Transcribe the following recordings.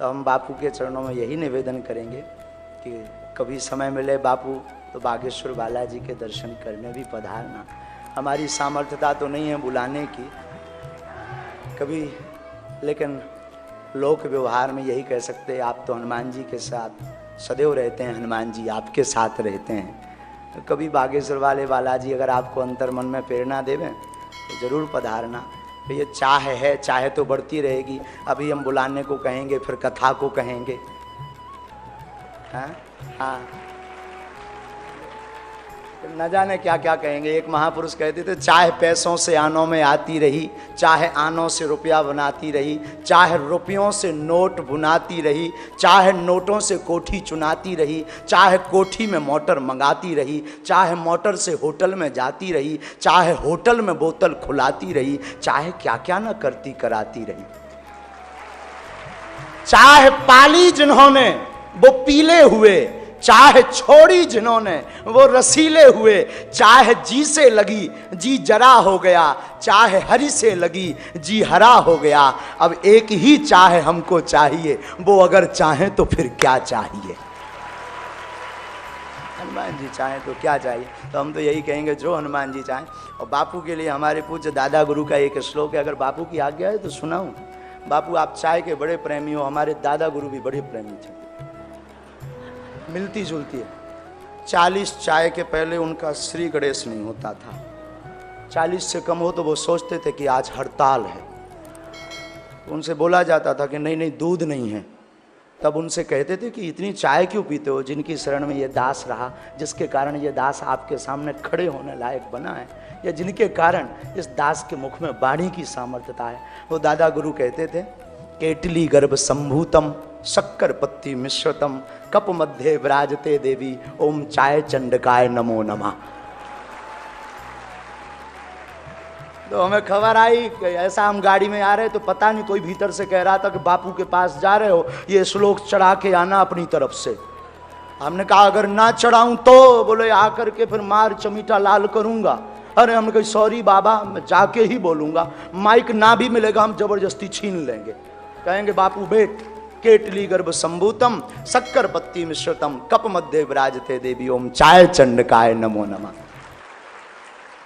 तो हम बापू के चरणों में यही निवेदन करेंगे कि कभी समय मिले बापू तो बागेश्वर बालाजी के दर्शन करने भी पधारना। हमारी सामर्थ्यता तो नहीं है बुलाने की कभी, लेकिन लोक व्यवहार में यही कह सकते हैं आप तो हनुमान जी के साथ सदैव रहते हैं, हनुमान जी आपके साथ रहते हैं। तो कभी बागेश्वर वाले बालाजी अगर आपको अंतर मन में प्रेरणा देवें तो ज़रूर पधारना। तो ये चाह है, चाहे तो बढ़ती रहेगी। अभी हम बुलाने को कहेंगे, फिर कथा को कहेंगे। हाँ, न जाने क्या क्या कहेंगे। एक महापुरुष कहते थे, चाहे पैसों से आनों में आती रही, चाहे आनों से रुपया बनाती रही, चाहे रुपयों से नोट बुनाती रही, चाहे नोटों से कोठी चुनाती रही, चाहे कोठी में मोटर मंगाती रही, चाहे मोटर से होटल में जाती रही, चाहे होटल में बोतल खुलाती रही, चाहे क्या क्या न करती कराती रही। चाहे पाली जिन्होंने वो पीले हुए, चाहे छोड़ी जिन्होंने वो रसीले हुए, चाहे जी से लगी जी जरा हो गया, चाहे हरी से लगी जी हरा हो गया। अब एक ही चाहे हमको चाहिए, वो अगर चाहे तो फिर क्या चाहिए। हनुमान जी चाहे तो क्या चाहिए। तो हम तो यही कहेंगे जो हनुमान जी चाहें। और बापू के लिए हमारे पूज्य दादा गुरु का एक श्लोक है, अगर बापू की आज्ञा है तो सुनाऊं। बापू आप चाय के बड़े प्रेमी हो, हमारे दादा गुरु भी बड़े प्रेमी थे, मिलती जुलती है। 40 चाय के पहले उनका श्री गणेश नहीं होता था। 40 से कम हो तो वो सोचते थे कि आज हड़ताल है। उनसे बोला जाता था कि नहीं नहीं दूध नहीं है। तब उनसे कहते थे कि इतनी चाय क्यों पीते हो। जिनकी शरण में ये दास रहा, जिसके कारण ये दास आपके सामने खड़े होने लायक बना है, या जिनके कारण इस दास के मुख में वाणी की सामर्थ्यता है, वो दादा गुरु कहते थे, केटली गर्भ संभूतम शक्कर पत्ती मिश्रतम कप मध्य विराजते देवी ओम चाय चंडकाय नमो नमः। तो हमें खबर आई कि ऐसा हम गाड़ी में आ रहे तो पता नहीं कोई भीतर से कह रहा था कि बापू के पास जा रहे हो, ये श्लोक चढ़ा के आना अपनी तरफ से। हमने कहा अगर ना चढ़ाऊं तो, बोले आकर के फिर मार चमीटा लाल करूंगा। अरे हमने कहा सॉरी बाबा, मैं जाके ही बोलूंगा, माइक ना भी मिलेगा हम जबरदस्ती छीन लेंगे। कहेंगे बापू बेट, केटली गर्भ संभूतम शक्कर पत्ती मिश्रतम कप मध्य विराजते देवी ओम चाय चंडकाय नमो नमः।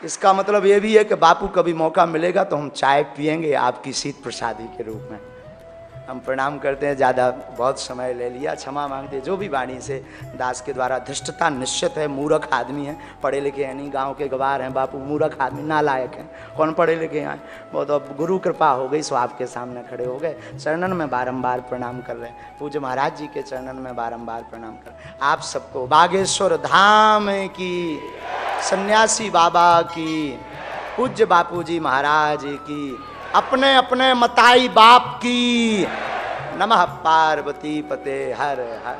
इसका मतलब ये भी है कि बापू कभी मौका मिलेगा तो हम चाय पिएंगे आपकी शीत प्रसादी के रूप में। हम प्रणाम करते हैं, ज़्यादा बहुत समय ले लिया, क्षमा मांगते। जो भी वाणी से दास के द्वारा धृष्टता निश्चित है, मूर्ख आदमी है, पढ़े लिखे हैं नहीं, गांव के गवार हैं बापू, मूर्ख आदमी नालायक हैं, कौन पढ़े लिखे हैं। बहुत अब गुरु कृपा हो गई सो आपके सामने खड़े हो गए। चरणन में बारंबार प्रणाम कर रहे हैं, पूज्य महाराज जी के चरणन में बारंबार प्रणाम कर रहे हैं। आप सबको बागेश्वर धाम की, सन्यासी बाबा की, पूज्य बापू जी महाराज की, अपने अपने मताई बाप की। नमः पार्वती पते हर हर।